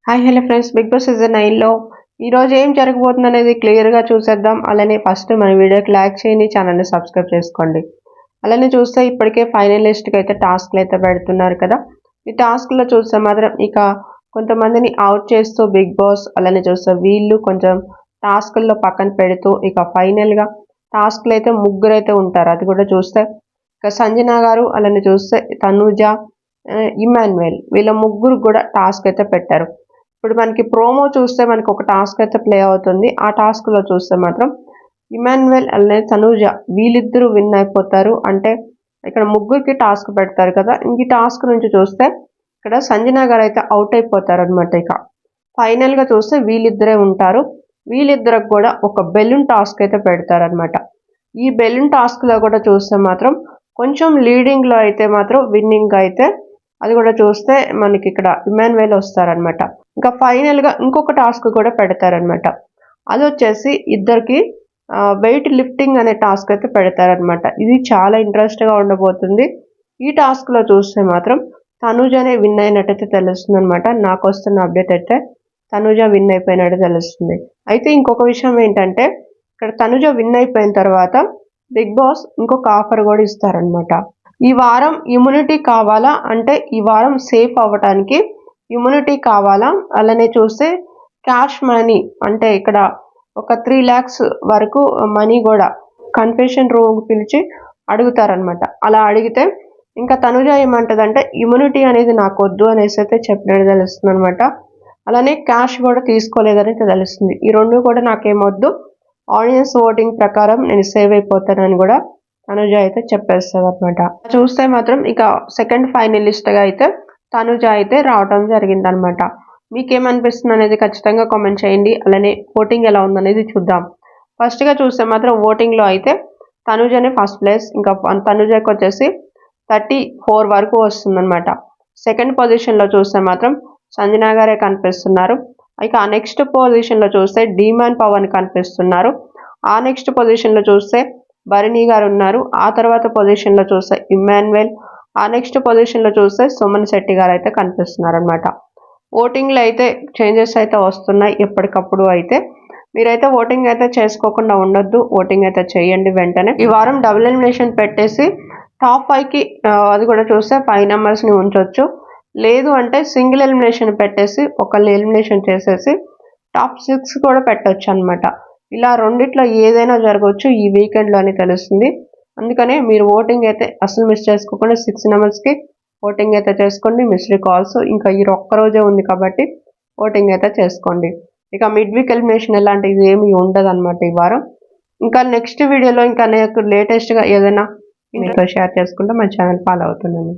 Hi hello friends, big boss season 9లో ఈరోజు ఏం జరగబోతుంది అనేది క్లియర్గా చూసేద్దాం. అలానే ఫస్ట్ మన వీడియోకి లైక్ చేయండి, ఛానల్ని సబ్స్క్రైబ్ చేసుకోండి. అలానే చూస్తే ఇప్పటికే ఫైనలిస్ట్కి అయితే టాస్క్లు అయితే పెడుతున్నారు కదా. ఈ టాస్క్లో చూస్తే మాత్రం ఇక కొంతమందిని అవుట్ చేస్తూ బిగ్ బాస్, అలానే చూస్తే వీళ్ళు కొంచెం టాస్క్ల్లో పక్కన పెడుతూ ఇక ఫైనల్గా టాస్క్లు అయితే ముగ్గురు అయితే ఉంటారు. అది కూడా చూస్తే ఇక సంజన గారు, అలానే చూస్తే తనూజ, ఇమాన్యుయల్, వీళ్ళ ముగ్గురు కూడా టాస్క్ అయితే పెట్టారు. ఇప్పుడు మనకి ప్రోమో చూస్తే మనకి ఒక టాస్క్ అయితే ప్లే అవుతుంది. ఆ టాస్క్లో చూస్తే మాత్రం ఇమాన్యుయల్ అలానే తనూజ వీళ్ళిద్దరూ విన్ అయిపోతారు. అంటే ఇక్కడ ముగ్గురికి టాస్క్ పెడతారు కదా. ఈ టాస్క్ నుంచి చూస్తే ఇక్కడ సంజన గారు అయితే అవుట్ అయిపోతారు అనమాట. ఇక ఫైనల్గా చూస్తే వీళ్ళిద్దరే ఉంటారు. వీళ్ళిద్దరికి కూడా ఒక బెలూన్ టాస్క్ అయితే పెడతారనమాట. ఈ బెలూన్ టాస్క్లో కూడా చూస్తే మాత్రం కొంచెం లీడింగ్లో అయితే మాత్రం విన్నింగ్ అయితే అది కూడా చూస్తే మనకి ఇక్కడ ఇమాన్యుయల్ వస్తారనమాట. ఇంకా ఫైనల్గా ఇంకొక టాస్క్ కూడా పెడతారనమాట. అది వచ్చేసి ఇద్దరికి వెయిట్ లిఫ్టింగ్ అనే టాస్క్ అయితే పెడతారనమాట. ఇది చాలా ఇంట్రెస్ట్గా ఉండబోతుంది. ఈ టాస్క్లో చూస్తే మాత్రం తనూజనే విన్ అయినట్టయితే తెలుస్తుంది అనమాట. నాకు వస్తున్న అప్డేట్ అయితే తనూజ విన్ అయిపోయినట్టు తెలుస్తుంది. అయితే ఇంకొక విషయం ఏంటంటే ఇక్కడ తనూజ విన్ అయిపోయిన తర్వాత బిగ్ బాస్ ఇంకొక ఆఫర్ కూడా ఇస్తారనమాట. ఈ వారం ఇమ్యూనిటీ కావాలా అంటే ఈ వారం సేఫ్ అవ్వటానికి ఇమ్యూనిటీ కావాలా, అలానే చూస్తే క్యాష్ మనీ అంటే ఇక్కడ ఒక 3 lakhs వరకు మనీ కూడా కన్ఫెషన్ రూమ్ పిలిచి అడుగుతారనమాట. అలా అడిగితే ఇంకా తనుజ ఏమంటదంటే ఇమ్యూనిటీ అనేది నాకు వద్దు అనేసి అయితే చెప్పినట్టు తెలుస్తుంది అనమాట. అలానే క్యాష్ కూడా తీసుకోలేదని తెలుస్తుంది. ఈ రెండు కూడా నాకేమొద్దు, ఆడియన్స్ ఓటింగ్ ప్రకారం నేను సేవ్ అయిపోతానని కూడా తనుజ అయితే చెప్పేస్తుంది అనమాట. చూస్తే మాత్రం ఇక సెకండ్ ఫైనలిస్ట్గా అయితే తనుజ అయితే రావడం జరిగిందనమాట. మీకేమనిపిస్తుంది అనేది ఖచ్చితంగా కామెంట్ చేయండి. అలానే ఓటింగ్ ఎలా ఉందనేది చూద్దాం. ఫస్ట్గా చూస్తే మాత్రం ఓటింగ్లో అయితే తనుజనే ఫస్ట్ ప్లేస్. ఇంకా తనుజకి వచ్చేసి 34 వరకు వస్తుందన్నమాట. సెకండ్ పొజిషన్లో చూస్తే మాత్రం సంజన గారే కనిపిస్తున్నారు. ఇక నెక్స్ట్ పొజిషన్లో చూస్తే డీమాన్ పవన్ కనిపిస్తున్నారు. ఆ నెక్స్ట్ పొజిషన్లో చూస్తే భరణి గారు ఉన్నారు. ఆ తర్వాత పొజిషన్లో చూస్తే ఇమాన్యుయల్, ఆ నెక్స్ట్ పొజిషన్లో చూస్తే సుమన్ శెట్టి గారు అయితే కనిపిస్తున్నారు అనమాట. ఓటింగ్లో అయితే చేంజెస్ అయితే వస్తున్నాయి ఎప్పటికప్పుడు. అయితే మీరైతే ఓటింగ్ అయితే చేసుకోకుండా ఉండొద్దు, ఓటింగ్ అయితే చేయండి వెంటనే. ఈ వారం డబుల్ ఎలిమినేషన్ పెట్టేసి టాప్ 5కి అది కూడా చూస్తే 5 numbers ఉంచవచ్చు. లేదు అంటే సింగిల్ ఎలిమినేషన్ పెట్టేసి ఒకళ్ళని ఎలిమినేషన్ చేసేసి టాప్ 6 కూడా పెట్టవచ్చు అనమాట. ఇలా రెండిట్లో ఏదైనా జరగవచ్చు ఈ వీకెండ్లో అని తెలుస్తుంది. అందుకనే మీరు ఓటింగ్ అయితే అసలు మిస్ చేసుకోకుండా 6 numbers ఓటింగ్ అయితే చేసుకోండి. మిస్డ్ కాల్స్ ఇంకా ఈ ఒక్కరోజే ఉంది కాబట్టి ఓటింగ్ అయితే చేసుకోండి. ఇక మిడ్ వీక్ ఎలిమినేషన్ ఎలాంటిది ఏమి ఉండదు అనమాట ఈ వారం. ఇంకా నెక్స్ట్ వీడియోలో ఇంకా నాకు లేటెస్ట్గా ఏదైనా మీతో షేర్ చేసుకుంటే మన ఛానల్ ఫాలో అవుతుందండి.